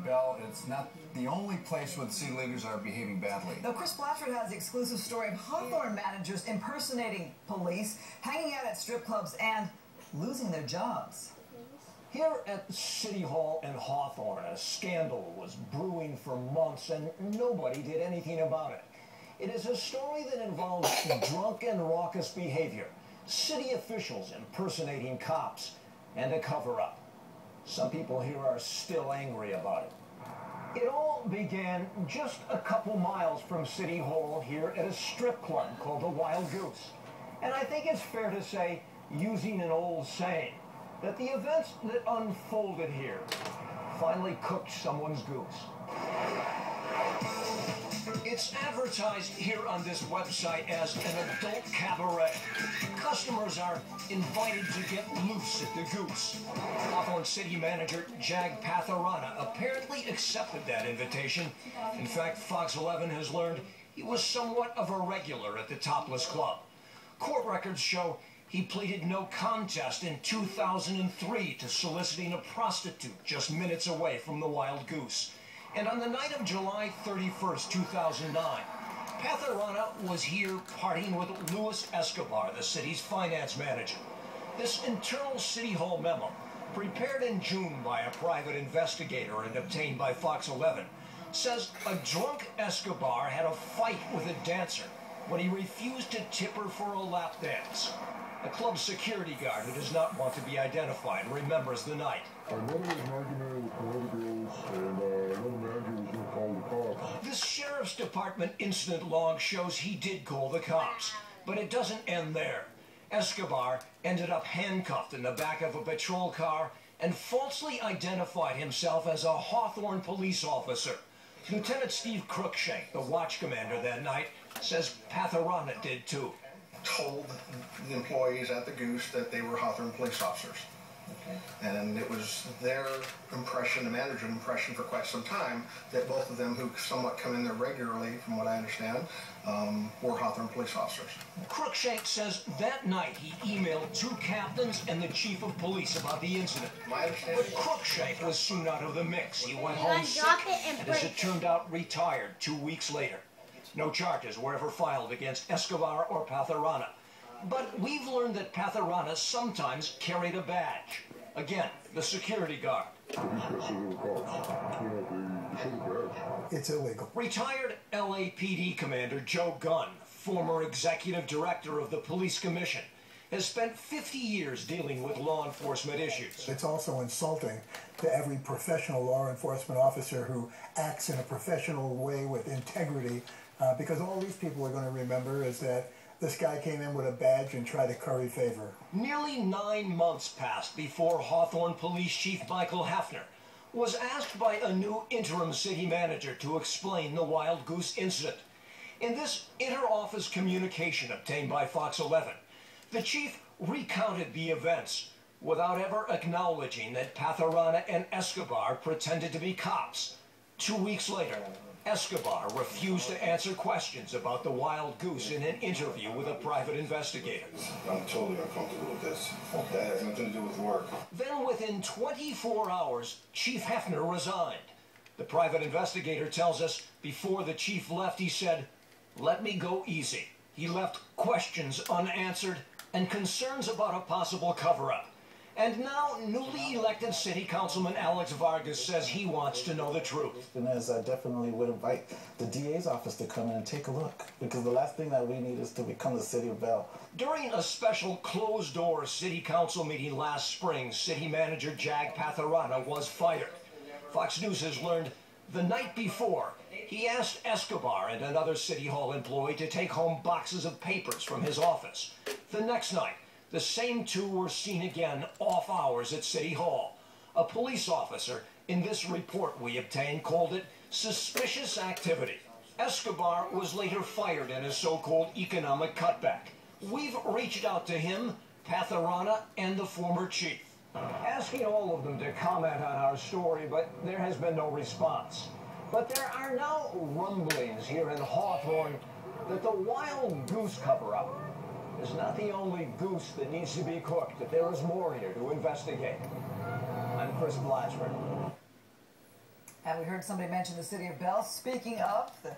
Bell, it's not the only place where the city leaders are behaving badly. Now, Chris Blatchford has the exclusive story of Hawthorne managers impersonating police, hanging out at strip clubs, and losing their jobs. Here at City Hall in Hawthorne, a scandal was brewing for months, and nobody did anything about it. It is a story that involves drunk and raucous behavior, city officials impersonating cops, and a cover-up. Some people here are still angry about it. It all began just a couple miles from City Hall here at a strip club called the Wild Goose. And I think it's fair to say, using an old saying, that the events that unfolded here finally cooked someone's goose. It's advertised here on this website as an adult cabaret. Customers are invited to get loose at the Goose. Hawthorne City Manager Jag Patharana apparently accepted that invitation. In fact, Fox 11 has learned he was somewhat of a regular at the topless club. Court records show he pleaded no contest in 2003 to soliciting a prostitute just minutes away from the Wild Goose. And on the night of July 31st, 2009, Patharana was here partying with Luis Escobar, the city's finance manager. This internal City Hall memo, prepared in June by a private investigator and obtained by Fox 11, says a drunk Escobar had a fight with a dancer when he refused to tip her for a lap dance. A club security guard who does not want to be identified remembers the night. I know there was an argument with one of the girls, and another manager was going to call the cops. This sheriff's department incident log shows he did call the cops, but it doesn't end there. Escobar ended up handcuffed in the back of a patrol car and falsely identified himself as a Hawthorne police officer. Lieutenant Steve Cruikshank, the watch commander that night, says Patharana did too. Told the employees at the Goose that they were Hawthorne police officers. Okay. And it was their impression, the manager's impression for quite some time, that both of them, who somewhat come in there regularly, from what I understand, were Hawthorne police officers. Cruikshank says that night he emailed two captains and the chief of police about the incident. My understanding. But Cruikshank was soon out of the mix. He went home sick and, as it turned out, retired 2 weeks later. No charges were ever filed against Escobar or Patharana. But we've learned that Patharana sometimes carried a badge. Again, the security guard. It's illegal. Retired LAPD Commander Joe Gunn, former executive director of the Police Commission, has spent 50 years dealing with law enforcement issues. It's also insulting to every professional law enforcement officer who acts in a professional way with integrity, because all these people are going to remember is that this guy came in with a badge and tried to curry favor. Nearly 9 months passed before Hawthorne Police Chief Michael Hafner was asked by a new interim city manager to explain the Wild Goose incident. In this inter-office communication obtained by Fox 11, the chief recounted the events without ever acknowledging that Patharana and Escobar pretended to be cops. 2 weeks later, Escobar refused to answer questions about the Wild Goose in an interview with a private investigator. I'm totally uncomfortable with this. That has nothing to do with work. Then within 24 hours, Chief Hafner resigned. The private investigator tells us before the chief left, he said, "Let me go easy." He left questions unanswered and concerns about a possible cover-up. And now, newly elected City Councilman Alex Vargas says he wants to know the truth. And as I definitely would invite the DA's office to come in and take a look, because the last thing that we need is to become the City of Bell. During a special closed-door City Council meeting last spring, City Manager Jag Patharana was fired. Fox News has learned the night before, he asked Escobar and another City Hall employee to take home boxes of papers from his office. The next night, the same two were seen again off hours at City Hall. A police officer, in this report we obtained, called it suspicious activity. Escobar was later fired in a so-called economic cutback. We've reached out to him, Patharana, and the former chief, asking all of them to comment on our story, but there has been no response. But there are now rumblings here in Hawthorne that the Wild Goose cover-up is not the only goose that needs to be cooked, that there is more here to investigate. I'm Chris Blatchford. And we heard somebody mention the city of Bell. Speaking of, the